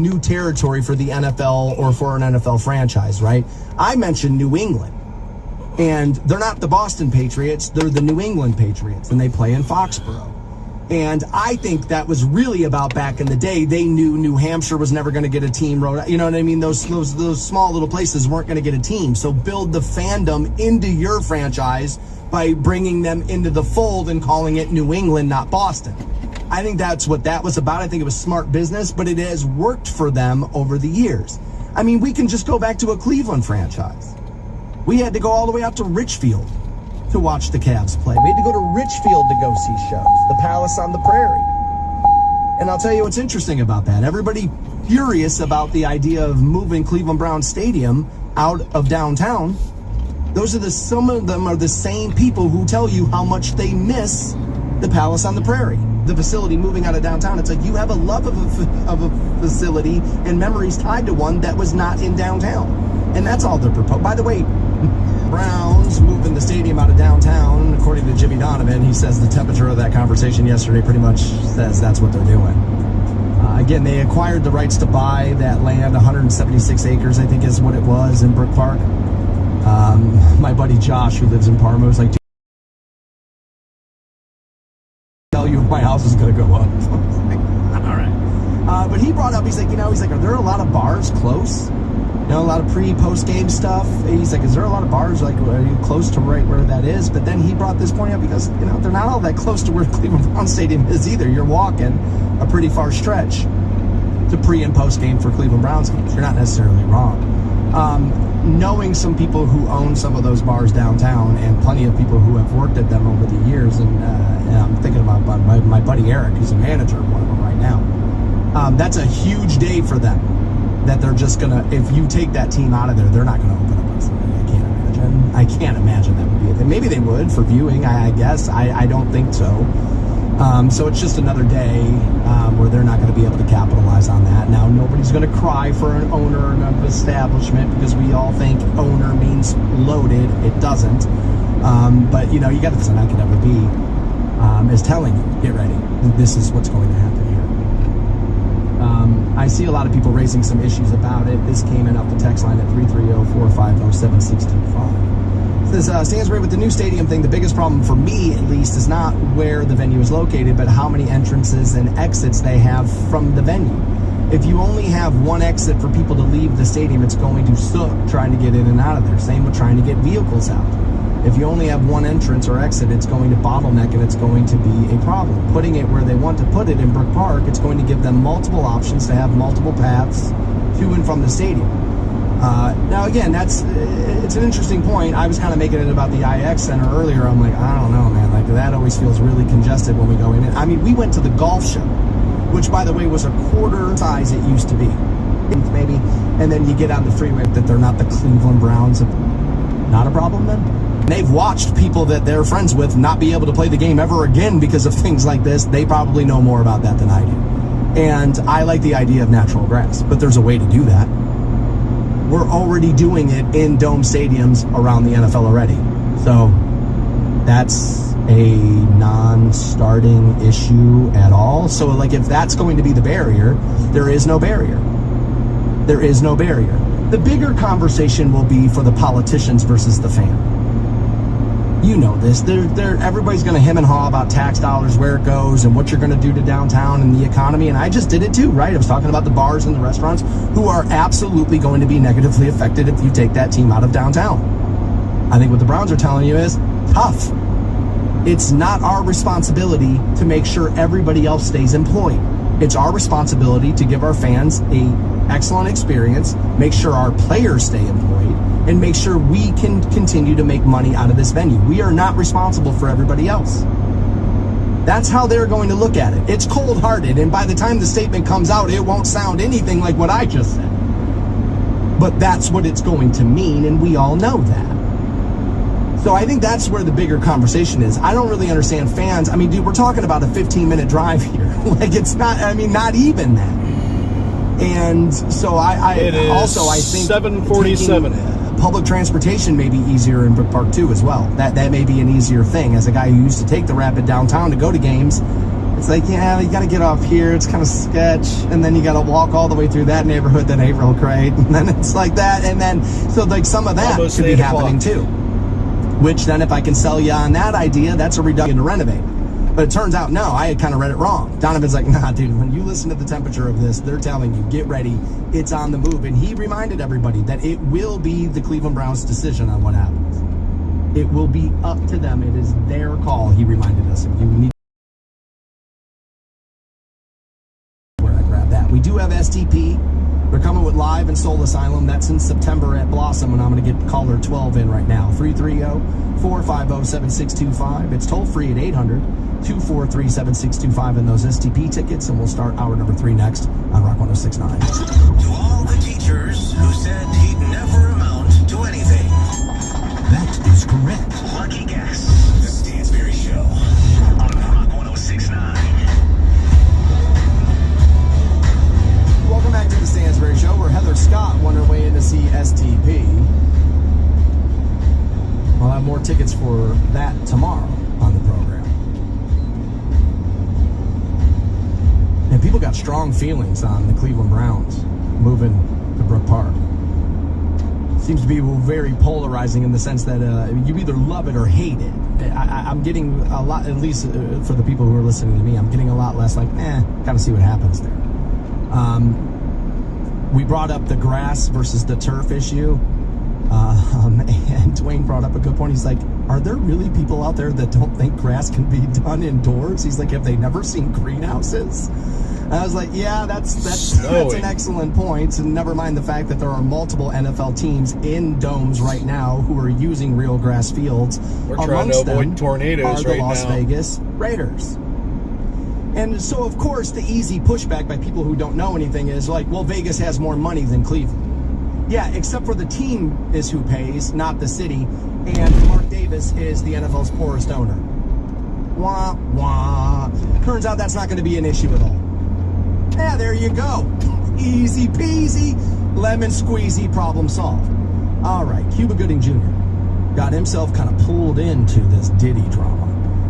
new territory for the NFL or for an NFL franchise, right? I mentioned New England. And they're not the Boston Patriots, they're the New England Patriots, and they play in Foxborough. And I think that was really about back in the day. They knew New Hampshire was never going to get a team. You know what I mean? Those small little places weren't going to get a team. So build the fandom into your franchise by bringing them into the fold and calling it New England, not Boston. I think that's what that was about. I think it was smart business, but it has worked for them over the years. I mean, we can just go back to a Cleveland franchise. We had to go all the way out to Richfield to watch the Cavs play. We had to go to Richfield to go see shows. The Palace on the Prairie. And I'll tell you what's interesting about that. Everybody furious about the idea of moving Cleveland Browns Stadium out of downtown. Some of them are the same people who tell you how much they miss the Palace on the Prairie. The facility moving out of downtown. It's like you have a love of a facility and memories tied to one that was not in downtown. And that's all they're proposing. By the way, Browns moving the stadium out of downtown, according to Jimmy Donovan, he says the temperature of that conversation yesterday pretty much says that's what they're doing. Again, they acquired the rights to buy that land, 176 acres, I think is what it was, in Brook Park. My buddy Josh, who lives in Parma, was like, tell you my house is going to go up. All right. But he brought up, he's like, are there a lot of bars close? A lot of post game stuff. He's like, is there a lot of bars, like, are you close to right where that is? But then he brought this point up because, they're not all that close to where Cleveland Browns Stadium is either. You're walking a pretty far stretch to pre and post game for Cleveland Browns games. You're not necessarily wrong. Knowing some people who own some of those bars downtown and plenty of people who have worked at them over the years, and I'm thinking about my buddy Eric, who's a manager of one of them right now. That's a huge day for them. That they're just gonna, if you take that team out of there, they're not gonna open up on Sunday. I can't imagine that would be a thing. Maybe they would for viewing, I guess. I don't think so. So it's just another day where they're not going to be able to capitalize on that. Now, nobody's going to cry for an owner and an establishment because we all think owner means loaded. It doesn't. But, you got to, I could ever be, is telling you, get ready. This is what's going to happen here. I see a lot of people raising some issues about it. This came in off the text line at 330-450-7625. It says, Stansbury, with the new stadium thing, the biggest problem for me, at least, is not where the venue is located, but how many entrances and exits they have from the venue. If you only have one exit for people to leave the stadium, it's going to suck trying to get in and out of there. Same with trying to get vehicles out. If you only have one entrance or exit, it's going to bottleneck and it's going to be a problem. Putting it where they want to put it in Brook Park, it's going to give them multiple options to have multiple paths to and from the stadium. Now, again, it's an interesting point. I was kind of making it about the IX Center earlier. I'm like, I don't know, man. Like, that always feels really congested when we go in. I mean, we went to the golf show, which, by the way, was a quarter size it used to be, maybe. And then you get on the freeway that they're not the Cleveland Browns. Not a problem then? They've watched people that they're friends with not be able to play the game ever again because of things like this. They probably know more about that than I do. And I like the idea of natural grass, but there's a way to do that. We're already doing it in dome stadiums around the NFL already. So that's a non-starting issue at all. So, like, if that's going to be the barrier, there is no barrier. There is no barrier. The bigger conversation will be for the politicians versus the fan. You know this. Everybody's going to hem and haw about tax dollars, where it goes, and what you're going to do to downtown and the economy. And I just did it too, right? I was talking about the bars and the restaurants who are absolutely going to be negatively affected if you take that team out of downtown. I think what the Browns are telling you is tough. It's not our responsibility to make sure everybody else stays employed. It's our responsibility to give our fans an excellent experience, make sure our players stay employed, and make sure we can continue to make money out of this venue. We are not responsible for everybody else. That's how they're going to look at it. It's cold-hearted, and by the time the statement comes out, it won't sound anything like what I just said. But that's what it's going to mean, and we all know that. So I think that's where the bigger conversation is. I don't really understand fans. I mean, dude, we're talking about a 15-minute drive here. Like, it's not, I mean, not even that. And so I think 7:47. Public transportation may be easier in Brook Park too as well. That may be an easier thing. As a guy who used to take the Rapid downtown to go to games, It's like, yeah, you got to get off here. It's kind of sketch. And then you got to walk all the way through that neighborhood that ain't real great. And then it's like that. And then, so like some of that Almost could be happening too. Which then if I can sell you on that idea, that's a reduction to renovate. But it turns out, no, I had kind of read it wrong. Donovan's like, nah, dude, when you listen to the temperature of this, they're telling you, get ready. It's on the move. And he reminded everybody that it will be the Cleveland Browns' decision on what happens. It will be up to them. It is their call, he reminded us. If you need where I grab that. We do have STP. They're coming with Live and Soul Asylum. That's in September at Blossom, and I'm going to get caller 12 in right now. 330-450-7625. It's toll free at 800-243-7625 in those STP tickets, and we'll start hour number 3 next on Rock 106.9. To all the teachers who said he'd never amount to anything. That is correct. Lucky guess. The Stansberry Show on Rock 106.9. Welcome back to the Stansberry Show, where Heather Scott won her way in to see STP. We'll have more tickets for that tomorrow on the program. And people got strong feelings on the Cleveland Browns moving to Brook Park. Seems to be very polarizing in the sense that you either love it or hate it. I'm getting a lot, at least for the people who are listening to me, I'm getting a lot less like, gotta see what happens there. We brought up the grass versus the turf issue, and Dwayne brought up a good point. He's like, are there really people out there that don't think grass can be done indoors? He's like, have they never seen greenhouses? And I was like, yeah, that's an excellent point. And never mind the fact that there are multiple NFL teams in domes right now who are using real grass fields. We're trying to avoid tornadoes right now. Are the Las Vegas Raiders. And so, of course, the easy pushback by people who don't know anything is like, well, Vegas has more money than Cleveland. Yeah, except for the team is who pays, not the city. And Mark Davis is the NFL's poorest owner. Wah, wah. Turns out that's not going to be an issue at all. Yeah, there you go. Easy peasy, lemon squeezy, problem solved. All right, Cuba Gooding Jr. got himself kind of pulled into this Diddy drama.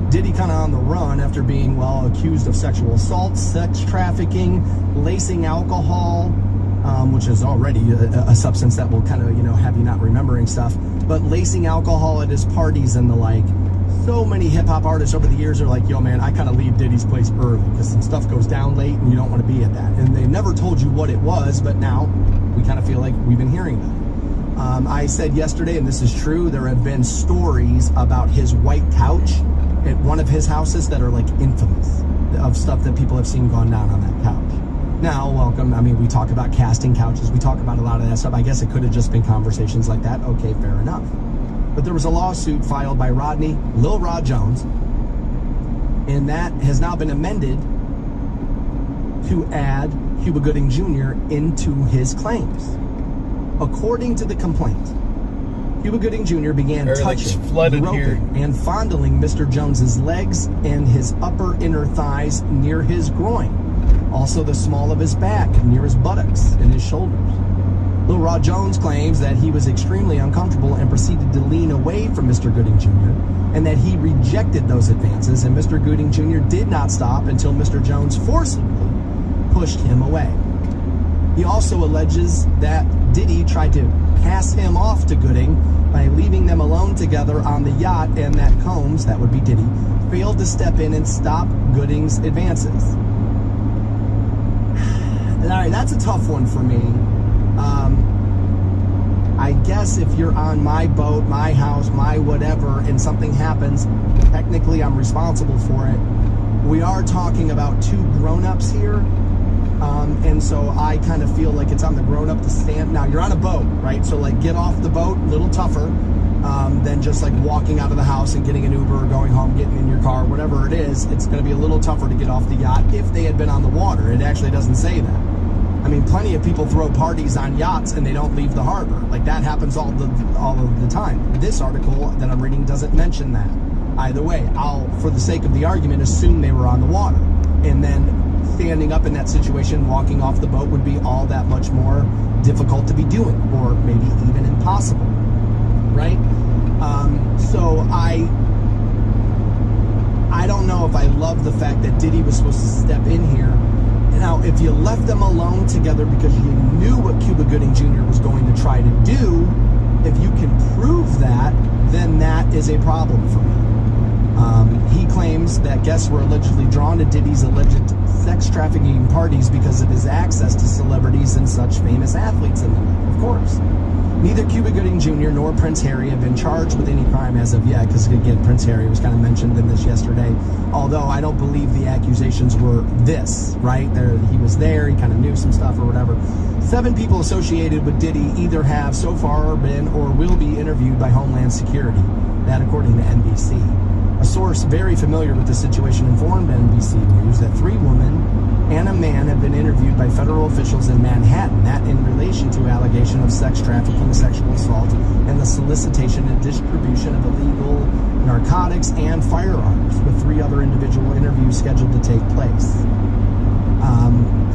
Diddy kind of on the run after being, well, accused of sexual assault, sex trafficking, lacing alcohol, which is already a substance that will kind of, have you not remembering stuff, but lacing alcohol at his parties and the like. So many hip-hop artists over the years are like, yo, man, I kind of leave Diddy's place early because some stuff goes down late and you don't want to be at that. And they never told you what it was, but now we kind of feel like we've been hearing that. I said yesterday, and this is true, there have been stories about his white couch at one of his houses that are like infamous of stuff that people have seen gone down on that couch. Now, welcome. I mean, we talk about casting couches. We talk about a lot of that stuff. I guess it could have just been conversations like that. Okay, fair enough. But there was a lawsuit filed by Rodney, Lil Rod Jones, and that has now been amended to add Cuba Gooding Jr. into his claims. According to the complaint, Cuba Gooding Jr. began touching, groping, and fondling Mr. Jones's legs and his upper inner thighs near his groin. Also the small of his back, near his buttocks and his shoulders. Lil Rod Jones claims that he was extremely uncomfortable and proceeded to lean away from Mr. Gooding Jr. and that he rejected those advances, and Mr. Gooding Jr. did not stop until Mr. Jones forcibly pushed him away. He also alleges that Diddy tried to pass him off to Gooding by leaving them alone together on the yacht, and that Combs, that would be Diddy, failed to step in and stop Gooding's advances. All right, that's a tough one for me. I guess if you're on my boat, my house, my whatever, and something happens, technically I'm responsible for it. We are talking about two grown-ups here, and so I kind of feel like it's on the grown-up to stand. Now, you're on a boat, right? So, like, get off the boat, a little tougher than just, like, walking out of the house and getting an Uber or going home, getting in your car, whatever it is. It's going to be a little tougher to get off the yacht if they had been on the water. It actually doesn't say that. I mean, plenty of people throw parties on yachts and they don't leave the harbor. Like, that happens all of the time. This article that I'm reading doesn't mention that. Either way, I'll, for the sake of the argument, assume they were on the water. And then standing up in that situation, walking off the boat would be all that much more difficult to be doing, or maybe even impossible, right? So I don't know if I love the fact that Diddy was supposed to step in here. Now, if you left them alone together because you knew what Cuba Gooding Jr. was going to try to do, if you can prove that, then that is a problem for me. He claims that guests were allegedly drawn to Diddy's alleged sex trafficking parties because of his access to celebrities and such famous athletes in the league, of course. Neither Cuba Gooding Jr. nor Prince Harry have been charged with any crime as of yet, because again, Prince Harry was kind of mentioned in this yesterday, although I don't believe the accusations were this, right? He was there, he kind of knew some stuff or whatever. 7 people associated with Diddy either have so far been or will be interviewed by Homeland Security, that according to NBC. A source very familiar with the situation informed NBC News that 3 women and a man have been interviewed by federal officials in Manhattan, that in relation to allegation of sex trafficking, sexual assault, and the solicitation and distribution of illegal narcotics and firearms, with 3 other individual interviews scheduled to take place.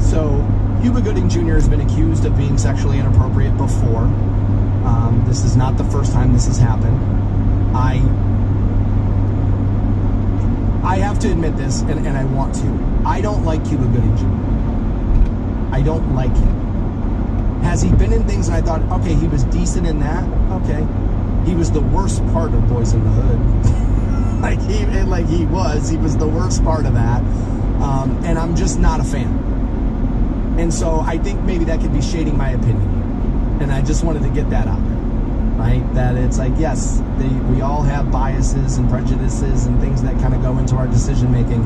So Cuba Gooding Jr. has been accused of being sexually inappropriate before. This is not the first time this has happened. I have to admit this, and I want to. I don't like Cuba Gooding Jr. I don't like him. Has he been in things and I thought, okay, he was decent in that? Okay. He was the worst part of Boys in the Hood. He was the worst part of that. And I'm just not a fan. And so I think maybe that could be shading my opinion. And I just wanted to get that out there. Right? That it's like, yes, we all have biases and prejudices and things that kind of go into our decision making.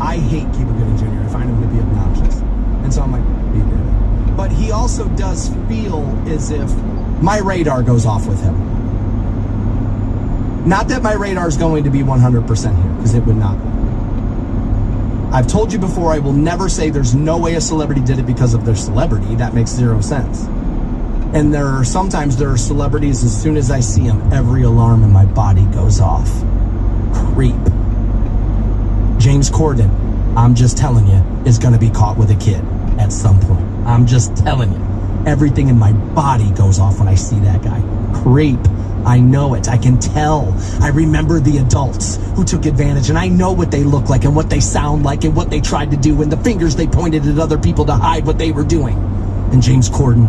I hate Cuba Gooding Jr. I find him to be obnoxious. And so I'm like, be good. But he also does feel as if my radar goes off with him. Not that my radar is going to be 100% here, because it would not be. I've told you before, I will never say there's no way a celebrity did it because of their celebrity. That makes 0 sense. And there are celebrities, as soon as I see them, every alarm in my body goes off. Creep. James Corden, I'm just telling you, is going to be caught with a kid at some point. I'm just telling you. Everything in my body goes off when I see that guy. Creep. I know it. I can tell. I remember the adults who took advantage, and I know what they look like and what they sound like and what they tried to do and the fingers they pointed at other people to hide what they were doing. And James Corden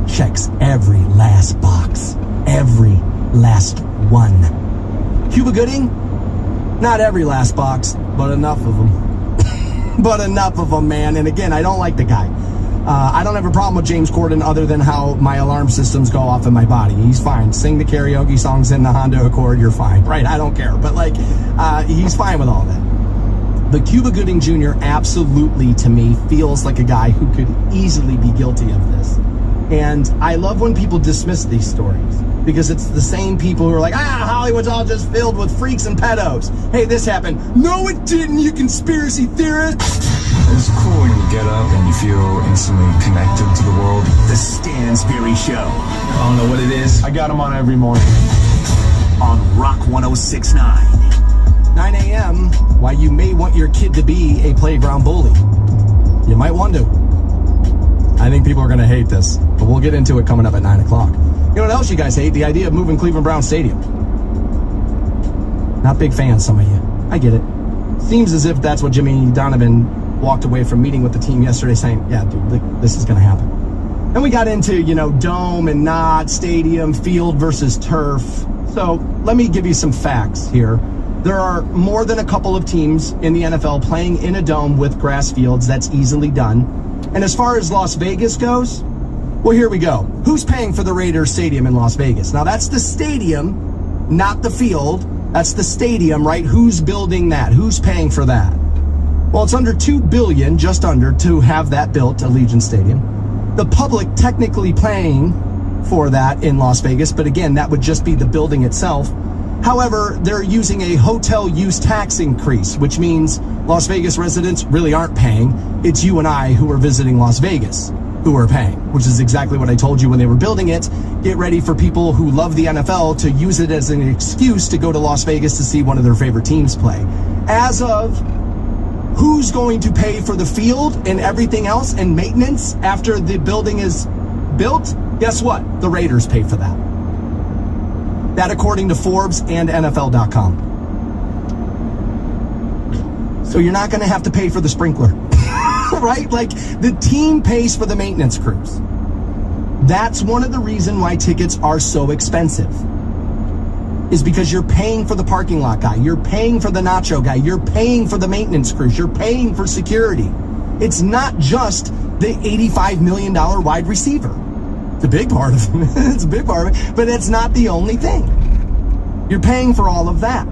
checks every last box. Every last one. Cuba Gooding? Not every last box, but enough of them. But enough of them, man. And again, I don't like the guy. I don't have a problem with James Corden other than how my alarm systems go off in my body. He's fine. Sing the karaoke songs in the Honda Accord, you're fine. Right? I don't care. But he's fine with all that. But Cuba Gooding Jr. absolutely, to me, feels like a guy who could easily be guilty of this. And I love when people dismiss these stories, because it's the same people who are like, Hollywood's all just filled with freaks and pedos. Hey, this happened. No, it didn't, you conspiracy theorist. It's cool when you get up and you feel instantly connected to the world. The Stansberry Show. I don't know what it is. I got him on every morning. On Rock 106.9. 9 a.m., why you may want your kid to be a playground bully. You might want to. I think people are going to hate this, but we'll get into it coming up at 9 o'clock. You know what else you guys hate? The idea of moving Cleveland Browns Stadium. Not big fans, some of you. I get it. Seems as if that's what Jimmy Donovan walked away from meeting with the team yesterday saying, yeah, dude, this is going to happen. Then we got into, dome and not, stadium, field versus turf. So let me give you some facts here. There are more than a couple of teams in the NFL playing in a dome with grass fields. That's easily done. And as far as Las Vegas goes, well, here we go. Who's paying for the Raiders Stadium in Las Vegas? Now, that's the stadium, not the field. That's the stadium, right? Who's building that? Who's paying for that? Well, it's under $2 billion, just under, to have that built, Allegiant Stadium. The public technically paying for that in Las Vegas, but again, that would just be the building itself. However, they're using a hotel use tax increase, which means Las Vegas residents really aren't paying. It's you and I who are visiting Las Vegas who are paying, which is exactly what I told you when they were building it. Get ready for people who love the NFL to use it as an excuse to go to Las Vegas to see one of their favorite teams play. As of who's going to pay for the field and everything else and maintenance after the building is built, guess what? The Raiders pay for that. That according to Forbes and NFL.com. So you're not going to have to pay for the sprinkler, right? Like, the team pays for the maintenance crews. That's one of the reasons why tickets are so expensive, is because you're paying for the parking lot guy, you're paying for the nacho guy, you're paying for the maintenance crews, you're paying for security. It's not just the $85 million wide receiver. It's a big part of it. It's a big part of it, but it's not the only thing. You're paying for all of that.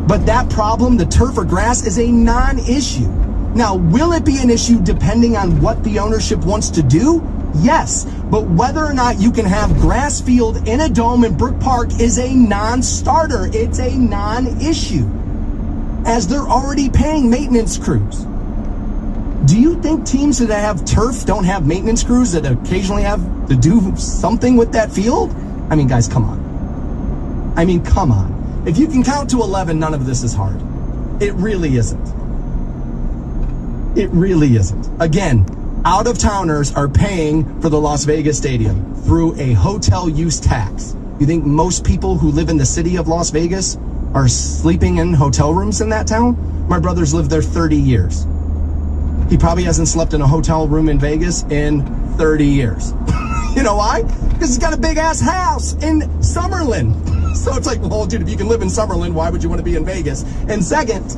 But that problem, the turf or grass, is a non-issue. Now, will it be an issue depending on what the ownership wants to do? Yes, but whether or not you can have grass field in a dome in Brook Park is a non-starter. It's a non-issue, as they're already paying maintenance crews. Do you think teams that have turf don't have maintenance crews that occasionally have to do something with that field? I mean, guys, come on. I mean, come on. If you can count to 11, none of this is hard. It really isn't. It really isn't. Again, out-of-towners are paying for the Las Vegas Stadium through a hotel use tax. You think most people who live in the city of Las Vegas are sleeping in hotel rooms in that town? My brother's lived there 30 years. He probably hasn't slept in a hotel room in Vegas in 30 years. You know why? Because he's got a big-ass house in Summerlin. So it's like, well, dude, if you can live in Summerlin, why would you want to be in Vegas? And second,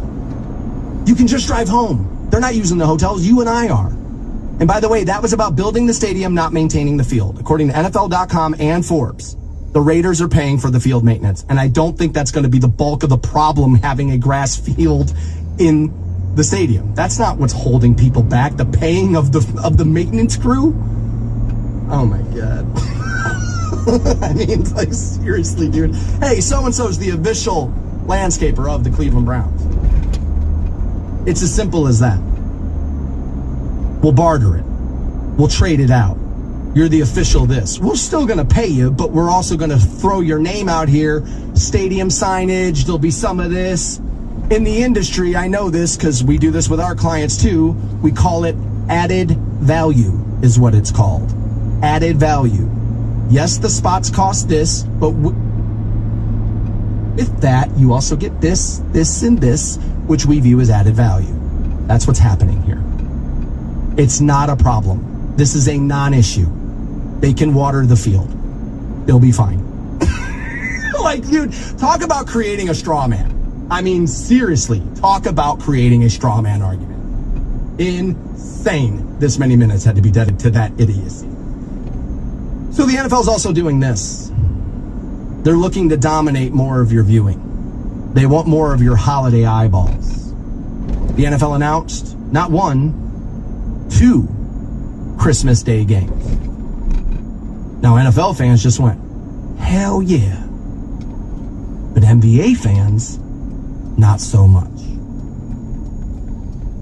you can just drive home. They're not using the hotels. You and I are. And by the way, that was about building the stadium, not maintaining the field. According to NFL.com and Forbes, the Raiders are paying for the field maintenance. And I don't think that's going to be the bulk of the problem, having a grass field in the stadium. That's not what's holding people back. The paying of the maintenance crew. Oh my God. I mean, like, seriously, dude. Hey, so-and-so is the official landscaper of the Cleveland Browns. It's as simple as that. We'll barter it. We'll trade it out. You're the official this. We're still going to pay you, but we're also going to throw your name out here. Stadium signage, there'll be some of this. In the industry, I know this because we do this with our clients too. We call it added value is what it's called. Added value. Yes, the spots cost this, but with that, you also get this, this, and this, which we view as added value. That's what's happening here. It's not a problem. This is a non-issue. They can water the field. They'll be fine. Like, dude, talk about creating a straw man. I mean, seriously, talk about creating a straw man argument. Insane. This many minutes had to be dedicated to that idiocy. So the NFL is also doing this. They're looking to dominate more of your viewing. They want more of your holiday eyeballs. The NFL announced not 1, 2 Christmas Day games. Now, NFL fans just went, hell yeah. But NBA fans, not so much.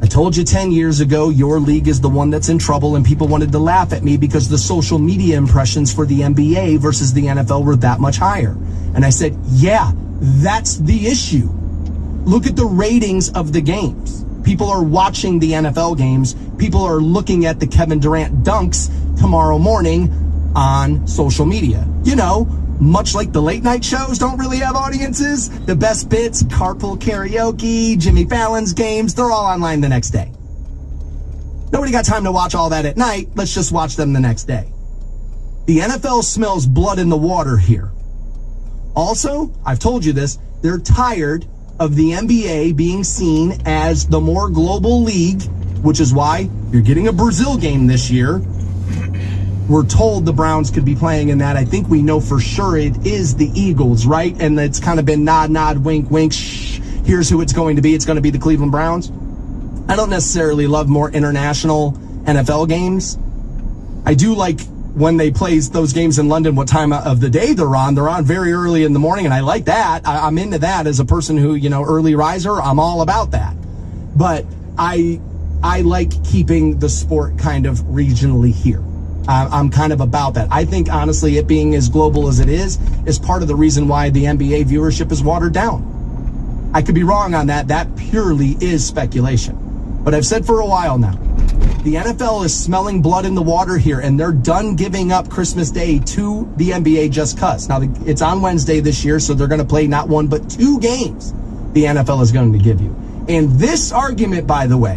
I told you 10 years ago, your league is the one that's in trouble, and people wanted to laugh at me because the social media impressions for the NBA versus the NFL were that much higher. And I said, yeah, that's the issue. Look at the ratings of the games. People are watching the NFL games. People are looking at the Kevin Durant dunks tomorrow morning on social media. You know, much like the late night shows don't really have audiences, the best bits, carpool karaoke, Jimmy Fallon's games, they're all online the next day. Nobody got time to watch all that at night. Let's just watch them the next day. The NFL smells blood in the water here. Also, I've told you this, they're tired of the NBA being seen as the more global league, which is why you're getting a Brazil game this year. We're told the Browns could be playing in that. I think we know for sure it is the Eagles, right? And it's kind of been nod, nod, wink, wink. Shh. Here's who it's going to be. It's going to be the Cleveland Browns. I don't necessarily love more international NFL games. I do like when they play those games in London, what time of the day they're on. They're on very early in the morning, and I like that. I'm into that as a person who, you know, early riser. I'm all about that. But I like keeping the sport kind of regionally here. I'm kind of about that. I think, honestly, it being as global as it is part of the reason why the NBA viewership is watered down. I could be wrong on that. That purely is speculation. But I've said for a while now, the NFL is smelling blood in the water here, and they're done giving up Christmas Day to the NBA just cuz. Now, it's on Wednesday this year, so they're going to play not 1 but 2 games the NFL is going to give you. And this argument, by the way,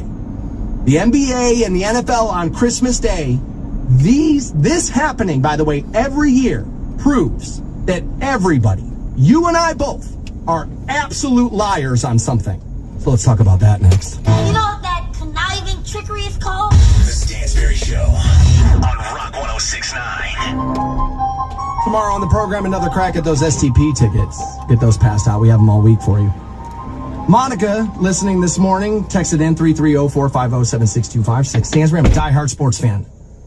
the NBA and the NFL on Christmas Day, this happening, by the way, every year proves that everybody, you and I both, are absolute liars on something. So let's talk about that next. You know what that conniving trickery is called? The Stansberry Show on Rock 106.9. Tomorrow on the program, another crack at those STP tickets. Get those passed out. We have them all week for you. Monica, listening this morning, texted in 330-450-7625. Stansberry, I'm a diehard sports fan.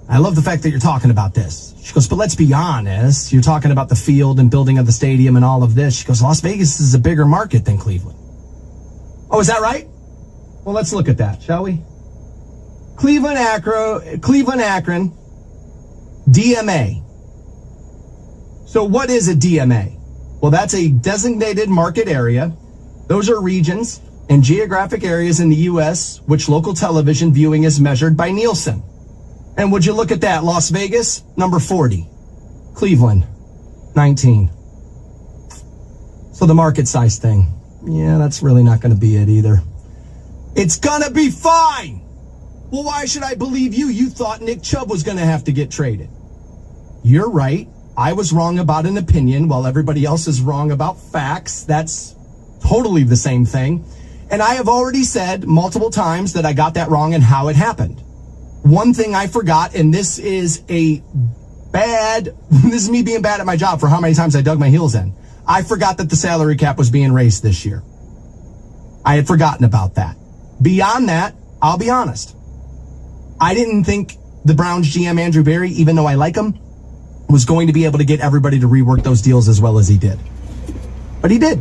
I love the fact that you're talking about this. She goes, but let's be honest. You're talking about the field and building of the stadium and all of this. She goes, Las Vegas is a bigger market than Cleveland. Oh, is that right? Well, let's look at that, shall we? Cleveland, Akron, DMA. So what is a DMA? Well, that's a designated market area. Those are regions and geographic areas in the U.S. which local television viewing is measured by Nielsen. And would you look at that? Las Vegas, number 40. Cleveland, 19. So the market size thing, yeah, that's really not going to be it either. It's going to be fine. Well, why should I believe you? You thought Nick Chubb was going to have to get traded. You're right. I was wrong about an opinion while everybody else is wrong about facts. That's totally the same thing. And I have already said multiple times that I got that wrong and how it happened. One thing I forgot, and this is me being bad at my job for how many times I dug my heels in. I forgot that the salary cap was being raised this year. I had forgotten about that. Beyond that, I'll be honest. I didn't think the Browns GM, Andrew Berry, even though I like him, was going to be able to get everybody to rework those deals as well as he did. But he did.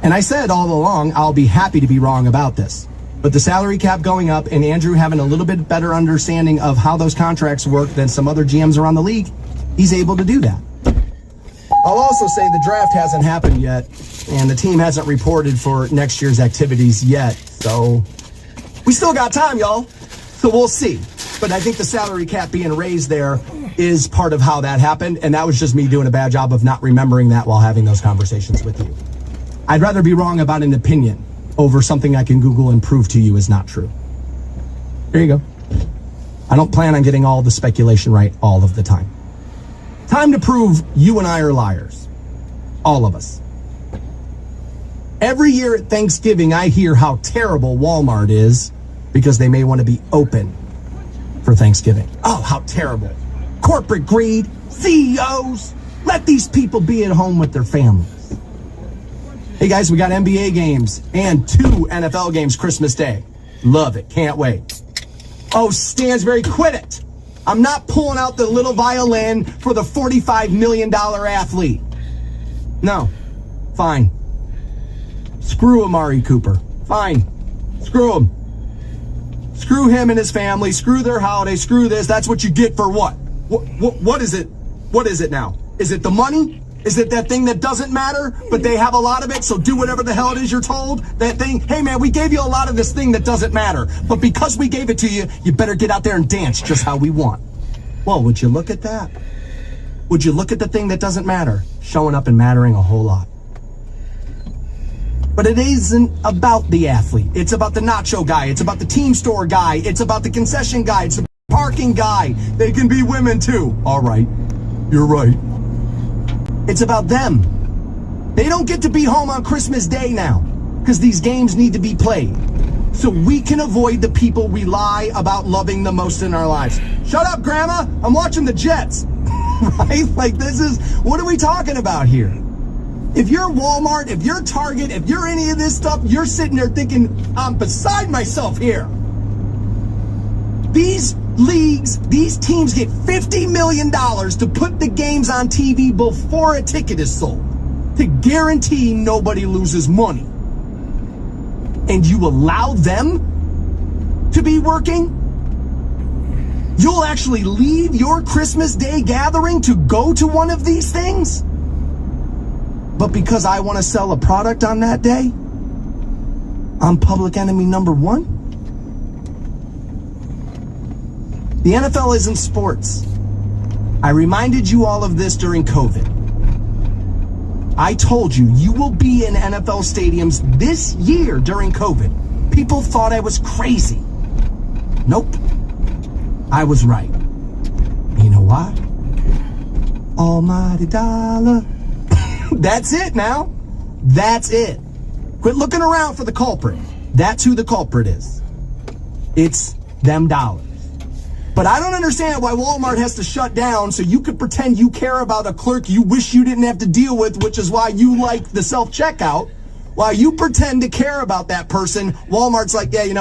And I said all along, I'll be happy to be wrong about this. But the salary cap going up and Andrew having a little bit better understanding of how those contracts work than some other GMs around the league, he's able to do that. I'll also say the draft hasn't happened yet, and the team hasn't reported for next year's activities yet. So we still got time, y'all. So we'll see. But I think the salary cap being raised there is part of how that happened, and that was just me doing a bad job of not remembering that while having those conversations with you. I'd rather be wrong about an opinion over something I can Google and prove to you is not true. There you go. I don't plan on getting all the speculation right all of the time. Time to prove you and I are liars. All of us. Every year at Thanksgiving, I hear how terrible Walmart is because they may want to be open for Thanksgiving. Oh, how terrible. Corporate greed, CEOs, let these people be at home with their families. Hey guys, we got NBA games and 2 NFL games Christmas Day. Love it, can't wait. Oh, Stansberry, quit it. I'm not pulling out the little violin for the $45 million athlete. No, fine. Screw Amari Cooper. Fine, screw him. Screw him and his family, screw their holiday, screw this. That's what you get for what? What is it? What is it now? Is it the money? Is it that thing that doesn't matter, but they have a lot of it, so do whatever the hell it is you're told? That thing, hey man, we gave you a lot of this thing that doesn't matter, but because we gave it to you, you better get out there and dance just how we want. Well, would you look at that? Would you look at the thing that doesn't matter, showing up and mattering a whole lot? But it isn't about the athlete. It's about the nacho guy. It's about the team store guy. It's about the concession guy. It's the parking guy. They can be women too. All right. You're right. It's about them. They don't get to be home on Christmas Day now because these games need to be played. So we can avoid the people we lie about loving the most in our lives. Shut up, Grandma. I'm watching the Jets. Right? Like what are we talking about here? If you're Walmart, if you're Target, if you're any of this stuff, you're sitting there thinking, I'm beside myself here. These leagues, these teams get $50 million to put the games on TV before a ticket is sold to guarantee nobody loses money. And you allow them to be working? You'll actually leave your Christmas Day gathering to go to one of these things? But because I want to sell a product on that day, I'm public enemy number 1? The NFL isn't sports. I reminded you all of this during COVID. I told you, you will be in NFL stadiums this year during COVID. People thought I was crazy. Nope. I was right. You know why? Almighty dollar. That's it now. That's it. Quit looking around for the culprit. That's who the culprit is. It's them dollars. But I don't understand why Walmart has to shut down so you could pretend you care about a clerk you wish you didn't have to deal with, which is why you like the self-checkout. While you pretend to care about that person, Walmart's like, yeah, you know